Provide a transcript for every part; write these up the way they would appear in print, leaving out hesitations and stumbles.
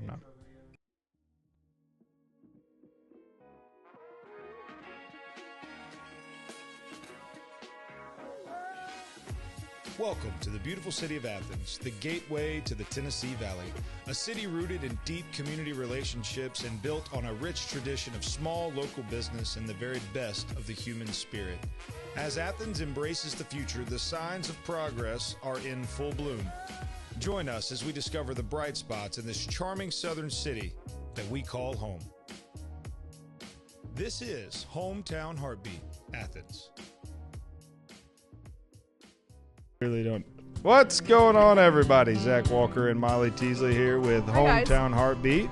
I'm not. Welcome to the beautiful city of Athens, the gateway to the Tennessee Valley, a city rooted in deep community relationships and built on a rich tradition of small local business and the very best of the human spirit. As Athens embraces the future, the signs of progress are in full bloom. Join us as we discover the bright spots in this charming southern city that we call home. This is Hometown Heartbeat, Athens. Really don't. What's going on, everybody? Zach Walker and Molly Teasley here with Hometown Heartbeat.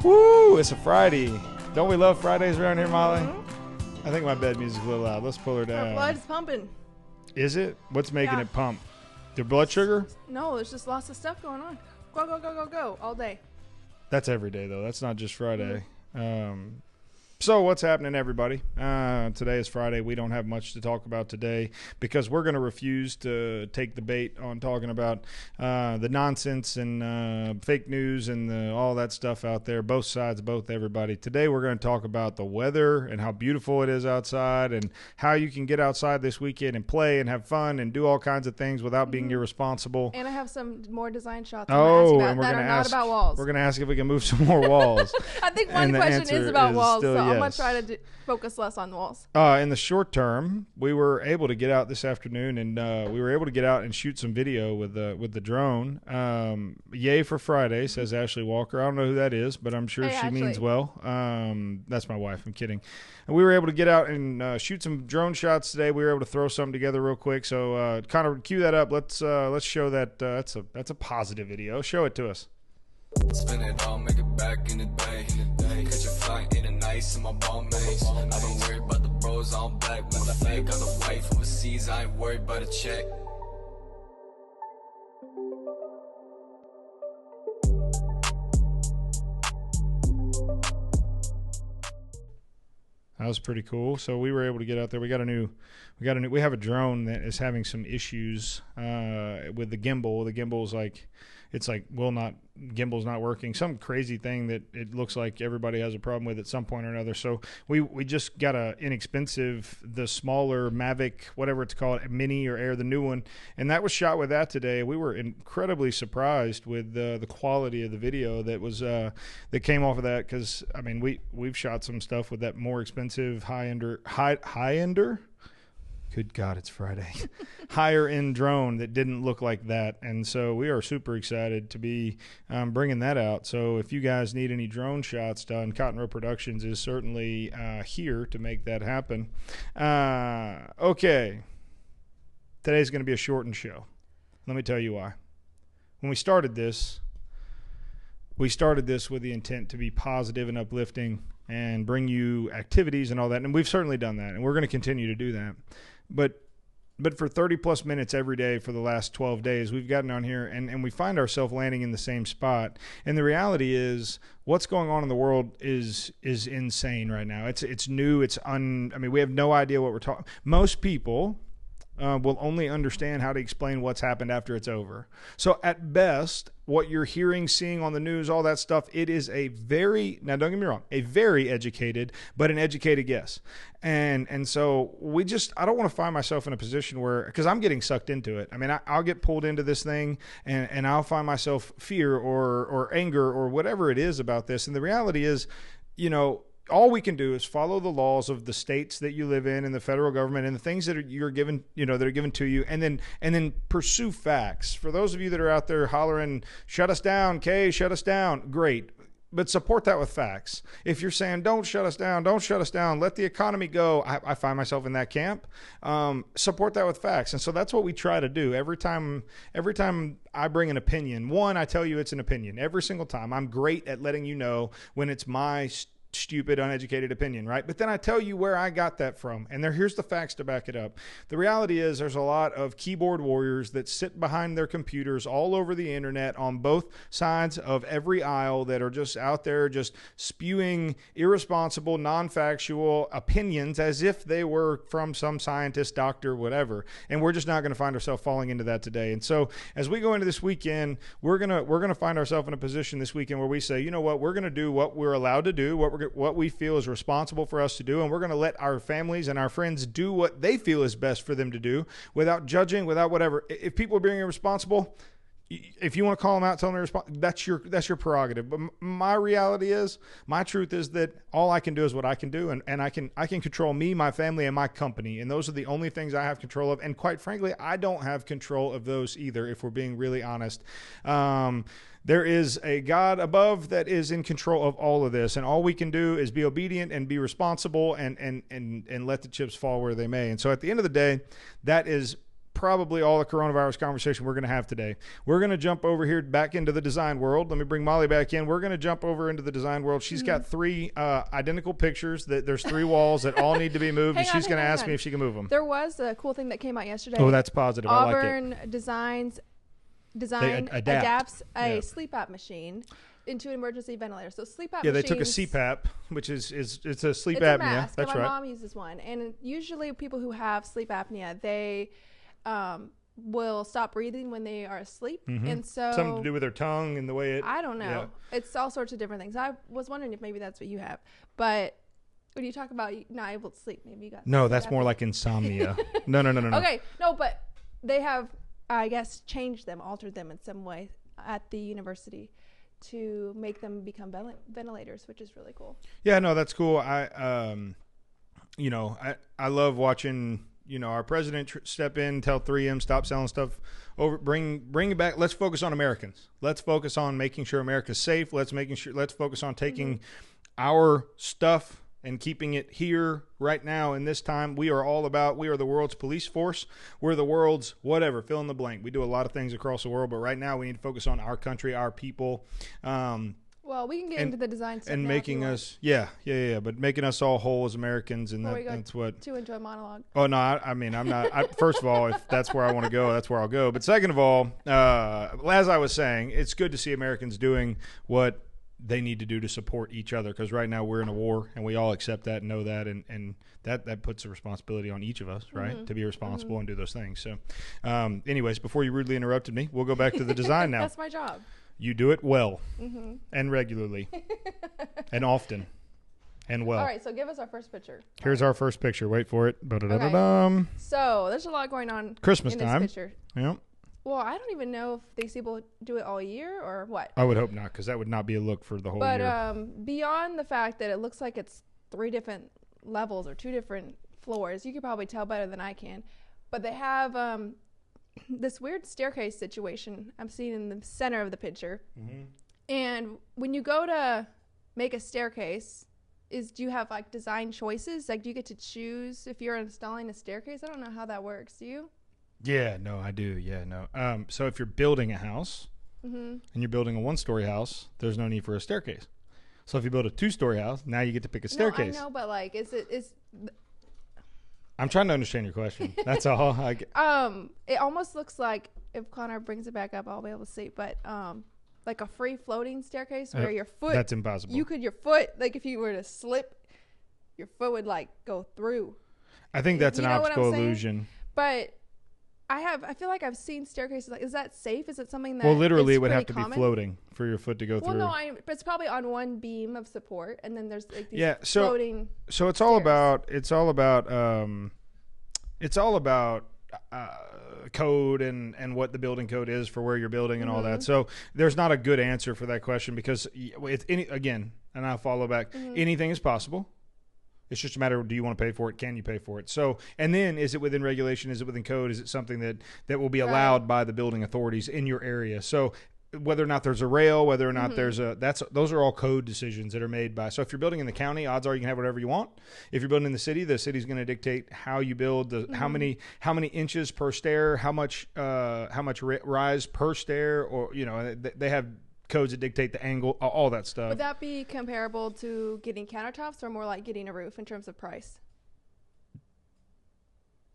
Woo! It's a Friday. Don't we love Fridays around here, Molly? Mm-hmm. I think my bed music's a little loud. Let's pull her down. Her blood's pumping. Is it? What's making Yeah. it pump? Your blood sugar? No, there's just lots of stuff going on. Go, go, go, go, go, all day. That's every day, though. That's not just Friday. So what's happening, everybody? Today is Friday. We don't have much to talk about today because we're going to refuse to take the bait on talking about the nonsense and fake news and all that stuff out there, both sides, both everybody. Today we're going to talk about the weather and how beautiful it is outside and how you can get outside this weekend and play and have fun and do all kinds of things without being irresponsible. And I have some more design shots And that we're are going to not ask about walls. We're going to ask if we can move some more walls. I think And one the question answer is about is walls, still so I'm going yes. to try to focus less on walls. In the short term, we were able to get out this afternoon, and we were able to get out and shoot some video with the drone. Yay for Friday, says Ashley Walker. I don't know who that is, but I'm sure Hey, she Ashley. means well. That's my wife. I'm kidding. And we were able to get out and shoot some drone shots today. We were able to throw something together real quick. So kind of cue that up. Let's show that. That's a positive video. Show it to us. Spin it all, make it back in the day. Catch a flight in the nights in my ball mates. I don't worry about the bros on black. With the fake on the white from overseas, I ain't worried about a check. That was pretty cool. So we were able to get out there. We have a drone that is having some issues with the gimbal. The gimbal's gimbal's not working. Some crazy thing that it looks like everybody has a problem with at some point or another. So we just got the smaller Mavic, whatever it's called, Mini or Air, the new one, and that was shot with that today. We were incredibly surprised with the quality of the video that was that came off of that, because I mean we've shot some stuff with that more expensive high-ender. Good God, it's Friday. Higher end drone that didn't look like that. And so we are super excited to be bringing that out. So if you guys need any drone shots done, Cotton Row Productions is certainly here to make that happen. Okay. Today's going to be a shortened show. Let me tell you why. When we started this with the intent to be positive and uplifting and bring you activities and all that. And we've certainly done that. And we're going to continue to do that. But for 30 plus minutes every day for the last 12 days, we've gotten on here and we find ourselves landing in the same spot. And the reality is what's going on in the world is insane right now. It's new. We have no idea what we're talking. Most people will only understand how to explain what's happened after it's over. So at best, what you're hearing, seeing on the news, all that stuff, it is now don't get me wrong, a very educated, but an educated guess. And so I don't want to find myself in a position where, because I'm getting sucked into it. I mean, I'll get pulled into this thing and I'll find myself fear or anger or whatever it is about this. And the reality is, all we can do is follow the laws of the states that you live in and the federal government and the things that you're given, that are given to you, and then pursue facts. For those of you that are out there hollering, shut us down, Kay, shut us down, great. But support that with facts. If you're saying, don't shut us down, let the economy go, I find myself in that camp. Support that with facts. And so that's what we try to do. Every time I bring an opinion, I tell you it's an opinion. Every single time. I'm great at letting you know when it's my stupid, uneducated opinion, right? But then I tell you where I got that from, and here's the facts to back it up. The reality is there's a lot of keyboard warriors that sit behind their computers all over the internet on both sides of every aisle that are just out there just spewing irresponsible, non-factual opinions as if they were from some scientist, doctor, whatever. And we're just not going to find ourselves falling into that today. And so as we go into this weekend, we're gonna find ourselves in a position this weekend where we say, you know what, we're going to do what we're allowed to do, what we feel is responsible for us to do, and we're going to let our families and our friends do what they feel is best for them to do without judging, without whatever. If people are being irresponsible, if you want to call them out, tell them that's your prerogative. But my reality is, my truth is that all I can do is what I can do, and I can control me, my family, and my company, and those are the only things I have control of. And quite frankly, I don't have control of those either, if we're being really honest. There is a God above that is in control of all of this, and all we can do is be obedient and be responsible and let the chips fall where they may. And so at the end of the day, that is probably all the coronavirus conversation we're going to have today. We're going to jump over here back into the design world. Let me bring Molly back in. We're going to jump over into the design world. She's got three identical pictures. There's three walls that all need to be moved, and she's going to ask me if she can move them. There was a cool thing that came out yesterday. Oh, that's positive. Auburn I like it. Design adapts a sleep app machine into an emergency ventilator. So sleep app. Yeah, they took a CPAP, which is it's a sleep apnea. A mask, that's my right. mom uses one, and usually people who have sleep apnea, they will stop breathing when they are asleep, and so something to do with their tongue and the way it. I don't know. Yeah. It's all sorts of different things. I was wondering if maybe that's what you have, but when you talk about not able to sleep, maybe you got no. That's more like insomnia. No. Okay, no, but they have, I guess, changed them, altered them in some way at the university to make them become ventilators, which is really cool. Yeah, no, that's cool. I love watching, our president step in, tell 3M, stop selling stuff over, bring it back. Let's focus on Americans. Let's focus on making sure America's safe. Let's focus on taking our stuff and keeping it here right now in this time. We are the world's police force. We're the world's whatever, fill in the blank. We do a lot of things across the world, but right now we need to focus on our country, our people. Well, we can get into the design stuff and now making us, but making us all whole as Americans, and that's what. Too into a monologue. Oh no, I mean I'm not. First of all, if that's where I want to go, that's where I'll go. But second of all, as I was saying, it's good to see Americans doing what they need to do to support each other, because right now we're in a war, and we all accept that and know that, and that puts a responsibility on each of us, right, to be responsible and do those things. So, anyways, before you rudely interrupted me, we'll go back to the design now. That's my job. You do it well and regularly and often and well. All right, so give us our first picture. Here's our first picture. Wait for it. Okay. So there's a lot going on. Christmas in time. This picture. Yep. Well, I don't even know if these people do it all year or what. I would hope not, because that would not be a look for the whole year. But beyond the fact that it looks like it's 3 different levels or 2 different floors, you could probably tell better than I can. But they have this weird staircase situation I'm seeing in the center of the picture. And when you go to make a staircase, do you have like design choices? Like, do you get to choose if you're installing a staircase? I don't know how that works. Do you? Yeah, no, I do. Yeah, no. So if you're building a house and you're building a 1-story house, there's no need for a staircase. So if you build a 2-story house, now you get to pick a staircase. No, I know, but like, I'm trying to understand your question. That's all. It almost looks like, if Connor brings it back up, I'll be able to see. But like a free floating staircase where your foot. That's impossible. Your foot, like if you were to slip, your foot would like go through. I think that's an optical illusion. But I feel like I've seen staircases. Like, is that safe? Is it something that? Well, literally, it would have to common? be floating for your foot to go through. Well, no, but it's probably on one beam of support, and then there's like these floating. So it's all about code and what the building code is for where you're building and all that. So there's not a good answer for that question, because it's and I'll follow back. Anything is possible. It's just a matter of, do you want to pay for it? Can you pay for it? So, and then, is it within regulation? Is it within code? Is it something that will be allowed by the building authorities in your area? So whether or not there's a rail, whether or not there's those are all code decisions that are made by. So if you're building in the county, odds are you can have whatever you want. If you're building in the city's going to dictate how you build, how many inches per stair, how much rise per stair, or they have codes that dictate the angle, all that stuff. Would that be comparable to getting countertops or more like getting a roof in terms of price?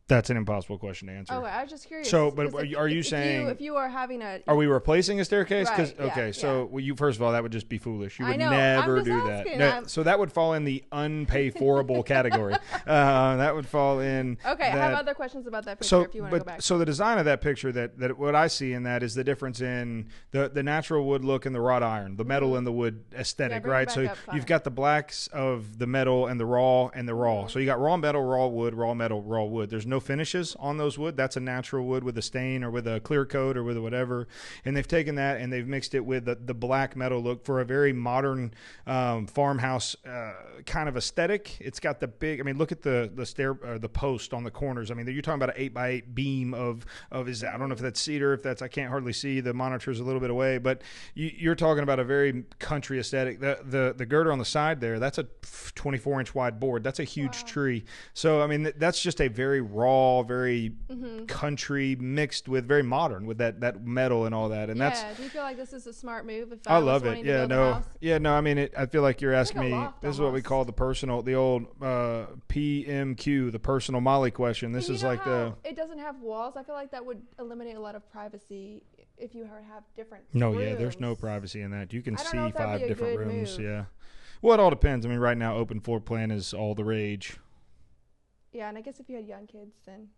That's an impossible question to answer. Oh, I was just curious. So, but 'cause are you saying if you are having a are we replacing a staircase? Right, yeah, okay, so well, you first of all, that would just be foolish. You I would know, never I'm just do asking, that. So that would fall in the unpay-forable category. That would fall in. Okay, I have other questions about that picture if you want to go back. So the design of that picture, that what I see in that is the difference in the natural wood look and the wrought iron, the metal and the wood aesthetic, bring it right? back So up, you've got the blacks of the metal and the raw and the raw. Mm-hmm. So you got raw metal, raw wood, raw metal, raw wood. There's no finishes on those wood. That's a natural wood with a stain or with a clear coat or with a whatever. And they've taken that and they've mixed it with the black metal look for a very modern farmhouse kind of aesthetic. It's got the big, I mean, look at the stair, the post on the corners. I mean, you're talking about an 8x8 beam of is, I don't know if that's cedar, if that's, I can't hardly see, the monitor's a little bit away, but you're talking about a very country aesthetic. The girder on the side there, that's a 24-inch wide board. That's a huge tree. So, I mean, that's just a very raw, very country mixed with very modern with that metal and all that. And that's, do you feel like this is a smart move? If I was love wanting it. to build a house? No, I mean, I feel like you're asking like a me, loft this is what we almost. call the old PMQ, the personal Molly question. This You is know like how it doesn't have walls. I feel like that would eliminate a lot of privacy if you have different no, rooms. yeah, there's no privacy in that. You can I don't see know if that'd 5 be a different good rooms. move. Yeah. Well, it all depends. I mean, right now, open floor plan is all the rage. Yeah, and I guess if you had young kids, then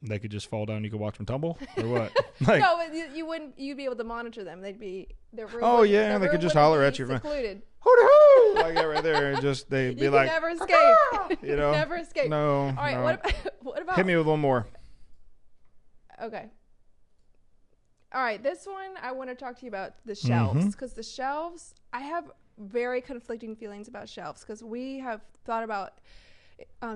They could just fall down. You could watch them tumble, or what? Like, no, but you wouldn't. You'd be able to monitor them. They'd be their room. Oh, would- yeah, their they could room just wouldn't holler be at you. Secluded. hoo-dee-hoo, like that right there, and just they'd You be could like, never escape. you know, Never escape. No. All right. no. What about? Hit me with one more. Okay. All right, this one I want to talk to you about the shelves, because the shelves, I have very conflicting feelings about shelves, because we have thought about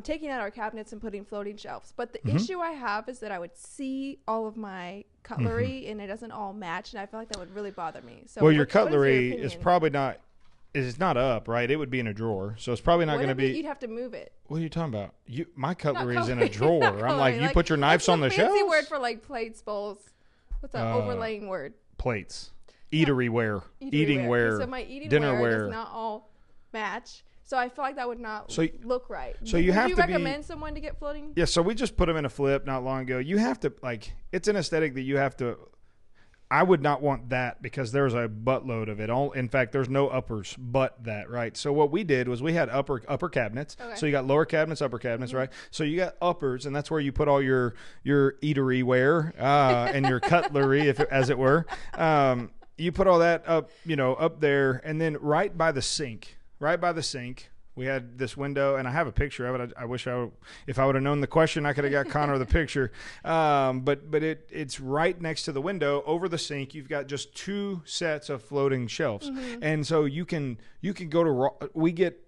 taking out our cabinets and putting floating shelves. But the issue I have is that I would see all of my cutlery and it doesn't all match, and I feel like that would really bother me. So Well, your what is cutlery is opinion? probably not. It's not up, right? It would be in a drawer, so it's probably not What going to if be. You'd have to move it. What are you talking about? My Not cutlery is in a cutlery, drawer. not I'm like, cutlery, you put your knives on the What's shelves. a fancy word for like plates, bowls? What's that overlaying word? Plates, eatery ware, eating ware. ware, So my eating dinner ware ware. does not all match. So I feel like that would not So- look right. so you Would have you to be- recommend someone to get floating? Yeah, so we just put them in a flip not long ago. You have to, like, it's an aesthetic that you have to. I would not want that because there's a buttload of it. In fact, there's no uppers but that, right? So what we did was we had upper cabinets. Okay. So you got lower cabinets, upper cabinets, right? So you got uppers, and that's where you put all your eatery ware and your cutlery, as it were. You put all that up, up there, and then right by the sink, we had this window, and I have a picture of it. I wish if I would have known the question, I could have got Connor the picture. But it's right next to the window over the sink. You've got just 2 sets of floating shelves, and so you can go to. We get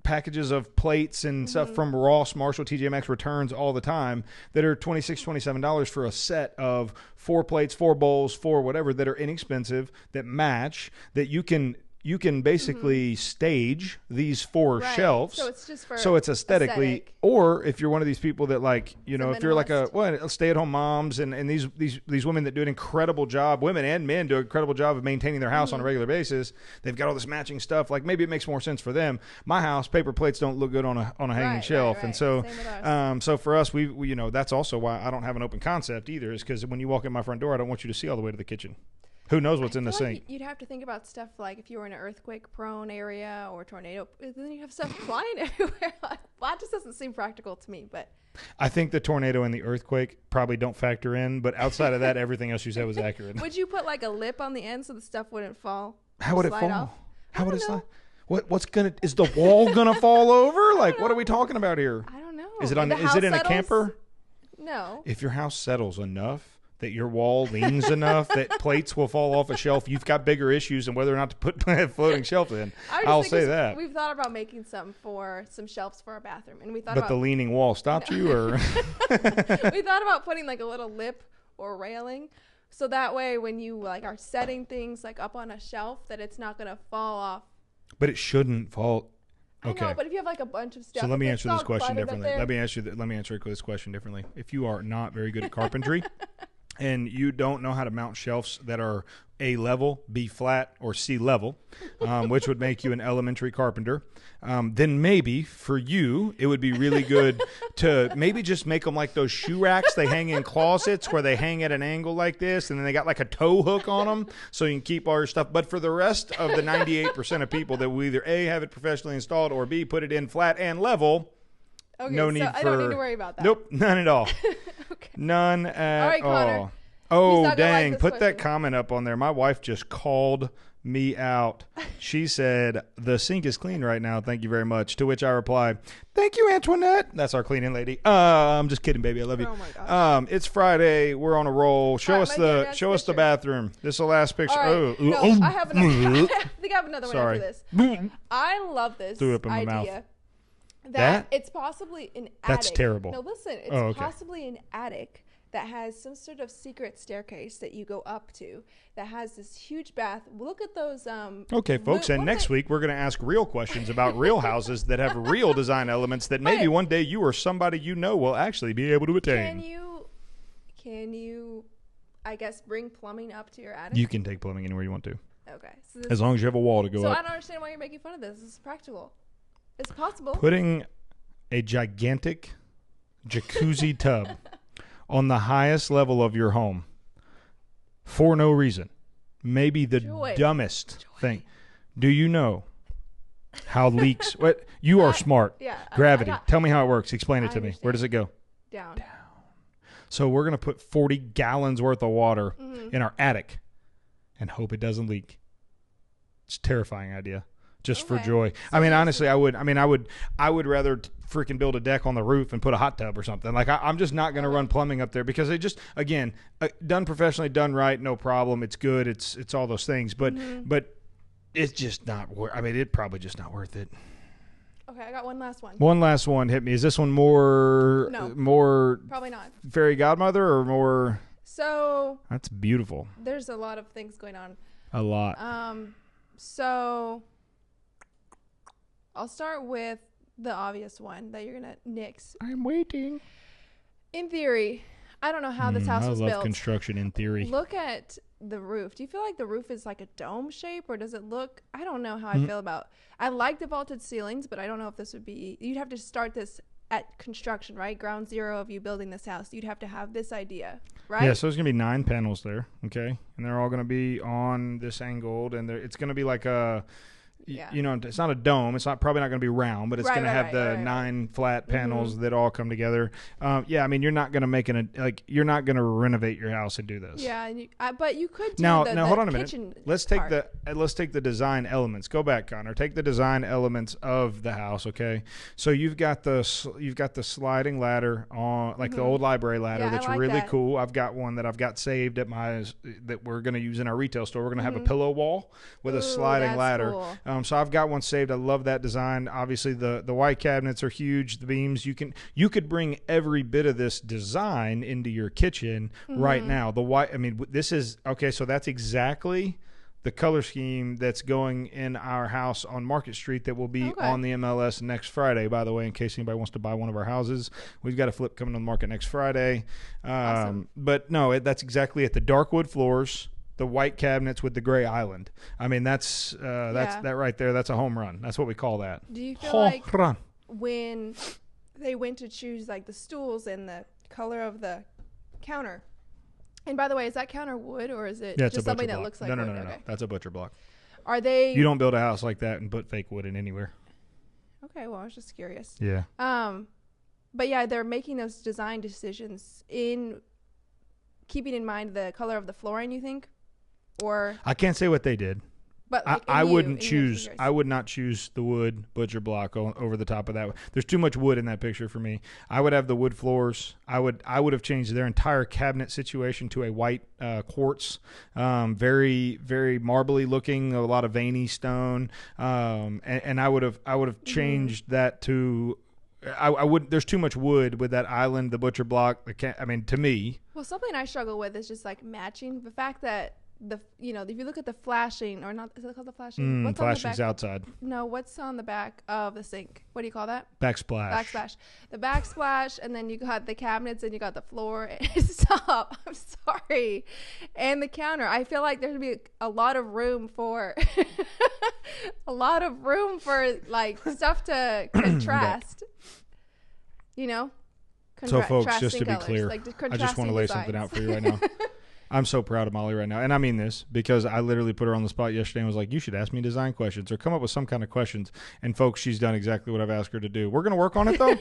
packages of plates and stuff from Ross, Marshall, TJ Maxx returns all the time that are $26, $27 for a set of 4 plates, 4 bowls, 4 whatever that are inexpensive, that match, that you can basically stage these 4 Right. shelves. So it's just for So it's aesthetically, aesthetic. or if you're one of these people that if you're like minimalist. stay-at-home moms and these women that do an incredible job, women and men do an incredible job of maintaining their house on a regular basis. They've got all this matching stuff. Like maybe it makes more sense for them. My house, paper plates don't look good on a hanging Right, shelf, right, and right. so Same with ours. so for us, we that's also why I don't have an open concept either. Is because when you walk in my front door, I don't want you to see all the way to the kitchen. Who knows what's in the I feel like sink? You'd have to think about stuff like if you were in an earthquake-prone area or tornado, then you have stuff flying everywhere. Like, well, that just doesn't seem practical to me. But I think the tornado and the earthquake probably don't factor in, but outside of that, everything else you said was accurate. would you put like a lip on the end so the stuff wouldn't fall? How would it slide fall? off? How would it don't slide? Is the wall gonna fall over? Like, what are we talking about here? I don't know. Is it If on? the Is house it in a settles- camper? No. If your house settles enough that your wall leans enough that plates will fall off a shelf, you've got bigger issues than whether or not to put a floating shelf in. I was I'll just say thinking that. We've thought about making some shelves for our bathroom, and we thought But about the leaning wall stopped you, or we thought about putting like a little lip or railing, so that way when you like are setting things like up on a shelf, that it's not gonna fall off. but it shouldn't fall. I Okay. know, but if you have like a bunch of stuff, So let me if answer it's this all question cluttered up differently. there- Let me answer this question differently. If you are not very good at carpentry and you don't know how to mount shelves that are A level, B flat, or C level, which would make you an elementary carpenter, then maybe for you, it would be really good to maybe just make them like those shoe racks they hang in closets where they hang at an angle like this, and then they got like a tow hook on them so you can keep all your stuff. But for the rest of the 98% of people that will either A, have it professionally installed, or B, put it in flat and level, Okay, no so need I don't need to worry about that. Nope, none at all. Okay. None at All right, Connor. all. Oh, He's not gonna like dang. this Put that question. comment up on there. My wife just called me out. She said, the sink is clean right now. Thank you very much. To which I replied, thank you, Antoinette. That's our cleaning lady. I'm just kidding, baby. I love you. Oh, my gosh. It's Friday. We're on a roll. Show All us right, my the next show us the picture. bathroom. This is the last picture. All right. Oh, No, I have another. I think I have another one Sorry. after this. I love this Threw it up in my idea. mouth. That it's possibly an attic. That's terrible. No, listen. It's Oh, okay. possibly an attic that has some sort of secret staircase that you go up to that has this huge bath. Look at those. Okay, folks, and next week we're going to ask real questions about real houses that have real design elements that maybe But- one day you or somebody you know will actually be able to attain. Can you, I guess, bring plumbing up to your attic? You can take plumbing anywhere you want to, Okay. So, as long as you have a wall to go so I up. don't understand why you're making fun of this. This is practical. It's possible. Putting a gigantic jacuzzi tub on the highest level of your home for no reason. Maybe the Joy. dumbest thing. Do you know how leaks? What you are smart. Yeah. Gravity. I got Tell me how it works. Explain it I to me. Where does it go? down. So we're going to put 40 gallons worth of water Mm-hmm. in our attic and hope it doesn't leak. It's a terrifying idea. Just for Okay. joy. So I mean, you honestly, I would rather freaking build a deck on the roof and put a hot tub or something. Like I'm just not going to run plumbing up there because it just, again, done professionally, done right, no problem. It's good. It's all those things, but it's just not worth. I mean, it probably just not worth it. Okay, I got one last one. One last one hit me. Is this one more No. more Probably not. fairy godmother or more? So That's beautiful. there's a lot of things going on. A lot. So I'll start with the obvious one that you're gonna nix. I'm waiting. In theory, I don't know how this house I was love built. construction in theory. Look at the roof. Do you feel like the roof is like a dome shape, or does it look? I don't know how I Mm-hmm. feel about. I like the vaulted ceilings, but I don't know if this would be. You'd have to start this at construction, right? Ground zero of you building this house. You'd have to have this idea, right? Yeah, so there's gonna be 9 panels there, okay, and they're all gonna be on this angled, and it's gonna be like a, Yeah. you know, it's not a dome. It's not probably not gonna be round, but it's Right, gonna right, have right, the right, right. 9 flat panels that all come together. Yeah, I mean, you're not gonna make you're not gonna renovate your house and do this. Yeah, and but you could do Now, the hold on a minute. kitchen Let's take part. let's take the design elements. Go back, Connor. Take the design elements of the house. Okay, so you've got the sliding ladder on, like the old library ladder. Yeah, I That's like really that. cool. I've got one that I've got saved at that we're going to use in our retail store. We're going to have a pillow wall with a Ooh, sliding that's ladder. cool. So I've got one saved. I love that design. Obviously, the white cabinets are huge. The beams, you could bring every bit of this design into your kitchen right now. The white, I mean, this is okay. So that's exactly the color scheme that's going in our house on Market Street that will be Okay. on the MLS next Friday. By the way, in case anybody wants to buy one of our houses, we've got a flip coming on the market next Friday. Awesome. But no, that's exactly it. The dark wood floors, the white cabinets with the gray island. I mean, that's Yeah. that right there. That's a home run. That's what we call that. Do you feel Home like run. when they went to choose like the stools and the color of the counter? And by the way, is that counter wood or is it Yeah, it's just a something butcher that block. looks like no, wood? no. Okay. That's a butcher block. Are they? You don't build a house like that and put fake wood in anywhere. Okay, well, I was just curious. Yeah. But yeah, they're making those design decisions in keeping in mind the color of the flooring. You think, or I can't say what they did. but like I in wouldn't your choose. fingers. I would not choose the wood butcher block over the top of that. There's too much wood in that picture for me. I would have the wood floors. I would have changed their entire cabinet situation to a white quartz, very very marbly looking, a lot of veiny stone, and I would have changed that to. I wouldn't. There's too much wood with that island, the butcher block. I mean, to me, Well, something I struggle with is just like matching the fact that if you look at the flashing, or not, is it called the flashing? What's on the Flashing's back? outside. No, what's on the back of the sink? What do you call that? Backsplash. Backsplash. The backsplash, and then you got the cabinets, and you got the floor. Stop. I'm sorry. And the counter. I feel like there's gonna be a lot of room for like stuff to contrast. You know. So, folks, just to be colors, clear, like I just want to lay designs. something out for you right now. I'm so proud of Molly right now. And I mean this because I literally put her on the spot yesterday and was like, you should ask me design questions or come up with some kind of questions. And, folks, she's done exactly what I've asked her to do. We're going to work on it, though.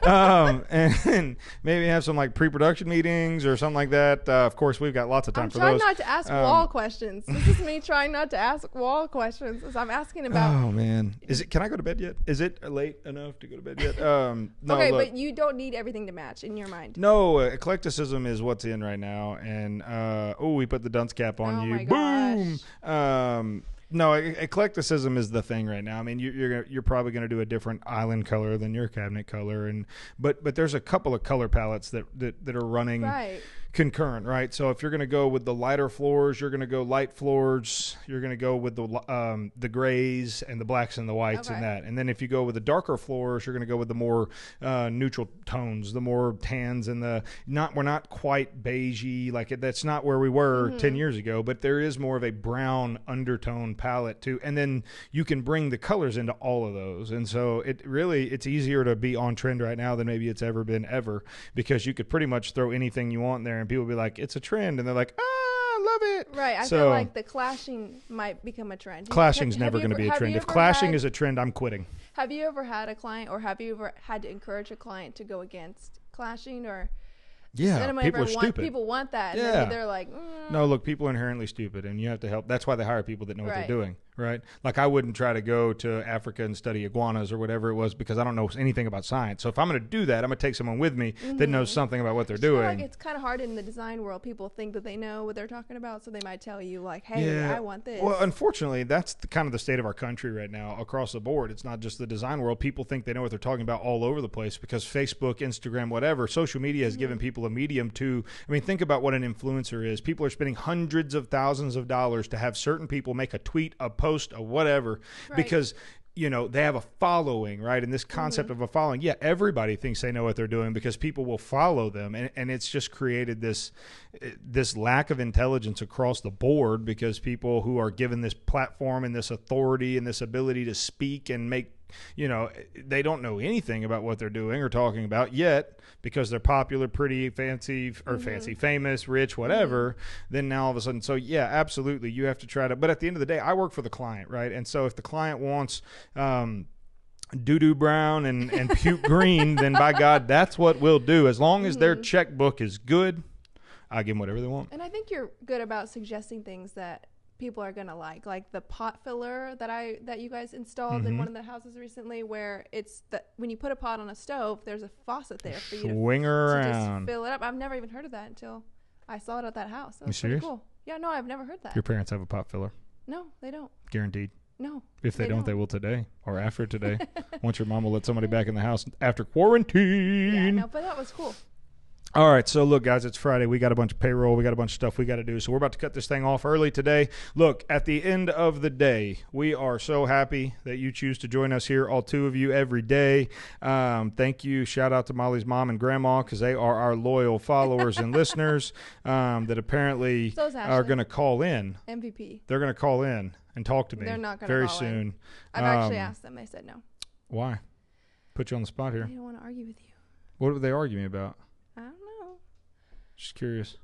And maybe have some, like, pre-production meetings or something like that. Of course, we've got lots of time for those. I'm trying not to ask wall questions. This is me trying not to ask wall questions. I'm asking about. Oh, man. Can I go to bed yet? Is it late enough to go to bed yet? No, okay, look. but you don't need everything to match in your mind. No, eclecticism is what's in right now. And, we put the dunce cap on Oh you. my Boom. gosh. No, eclecticism is the thing right now. I mean, you're probably going to do a different island color than your cabinet color, but there's a couple of color palettes that are running Right. concurrent, right? So if you're going to go with the lighter floors, you're going to go light floors. You're going to go with the grays and the blacks and the whites Okay. and that. And then if you go with the darker floors, you're going to go with the more neutral tones, the more tans and we're not quite beigey, like that's not where we were 10 years ago, but there is more of a brown undertone palette too. And then you can bring the colors into all of those. And so it's easier to be on trend right now than maybe it's ever been because you could pretty much throw anything you want there and people will be like, it's a trend. And they're like, I love it. Right. I feel like the clashing might become a trend. Clashing's never going to be a trend. If clashing is a trend, I'm quitting. Have you ever had a client, or have you ever had to encourage a client to go against clashing, or? Yeah, people are stupid. People want that. Yeah. And they're like, No, look, people are inherently stupid, and you have to help. That's why they hire people that know what they're Right. doing, right? Like I wouldn't try to go to Africa and study iguanas or whatever it was because I don't know anything about science. So if I'm going to do that, I'm going to take someone with me that knows something about what they're I feel doing. like it's kind of hard in the design world. People think that they know what they're talking about, so they might tell you like, "Hey, I want this." Well, unfortunately, that's kind of the state of our country right now across the board. It's not just the design world. People think they know what they're talking about all over the place because Facebook, Instagram, whatever, social media has given people a medium to. I mean, think about what an influencer is. People are spending hundreds of thousands of dollars to have certain people make a tweet, a post, a whatever, Right. because they have a following, right? And this concept of a following, everybody thinks they know what they're doing because people will follow them. And it's just created this lack of intelligence across the board because people who are given this platform and this authority and this ability to speak and make, they don't know anything about what they're doing or talking about yet because they're popular, pretty, fancy, or famous, rich, whatever. Then now all of a sudden, so yeah, absolutely. You have to try to, but at the end of the day, I work for the client, right? And so if the client wants, doo-doo brown and puke green, then by God, that's what we'll do. As long as their checkbook is good, I give them whatever they want. And I think you're good about suggesting things that people are gonna like the pot filler that you guys installed in one of the houses recently, where it's when you put a pot on a stove, there's a faucet there for you Swing to around. just fill it up. I've never even heard of that until I saw it at that house. That was You pretty serious? cool. Yeah, no, I've never heard that. Your parents have a pot filler, No, they don't. guaranteed. No. If they don't, they will today or after today. Once your mom will let somebody back in the house after quarantine. Yeah, no, but that was cool. All right, so look, guys, it's Friday. We got a bunch of payroll. We got a bunch of stuff we got to do. So we're about to cut this thing off early today. Look, at the end of the day, we are so happy that you choose to join us here, all two of you, every day. Thank you. Shout out to Molly's mom and grandma because they are our loyal followers and listeners that apparently So is are Ashley. going to call in. MVP. They're going to call in and talk to me They're not gonna very call soon. in. I've actually asked them. They said no. Why? Put you on the spot here. They don't want to argue with you. What would they argue me about? I don't know. Just curious.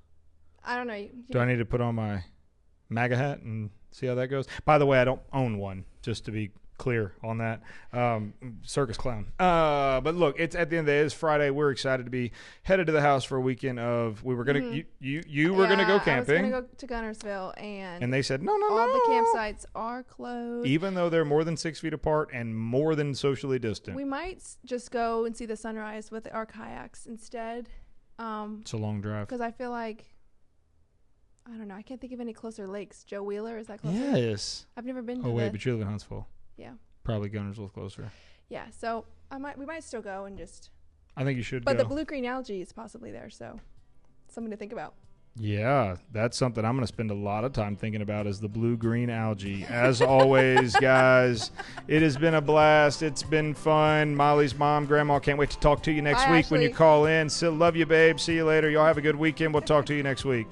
I don't know. Do I need to put on my MAGA hat and see how that goes? By the way, I don't own one, just to be clear on that. Circus clown. But look, it's at the end of the day, it's Friday. We're excited to be headed to the house for a weekend of, we were going to, you were going to go camping. I was going to go to Gunnersville, and they said, no. all the campsites are closed. Even though they're more than 6 feet apart and more than socially distant. We might just go and see the sunrise with our kayaks instead. It's a long drive. Because I feel like, I don't know, I can't think of any closer lakes. Joe Wheeler, is that closer? Yes. I've never been to Oh, wait, but you live in Huntsville. Yeah. Probably Gunnersville closer. Yeah, so we might still go and just. I think you should But go. the blue-green algae is possibly there, so something to think about. Yeah, that's something I'm going to spend a lot of time thinking about is the blue-green algae. As always, guys, it has been a blast. It's been fun. Molly's mom, Grandma, can't wait to talk to you next Bye, week when you Ashley. call in. So, love you, babe. See you later. Y'all have a good weekend. We'll talk to you next week.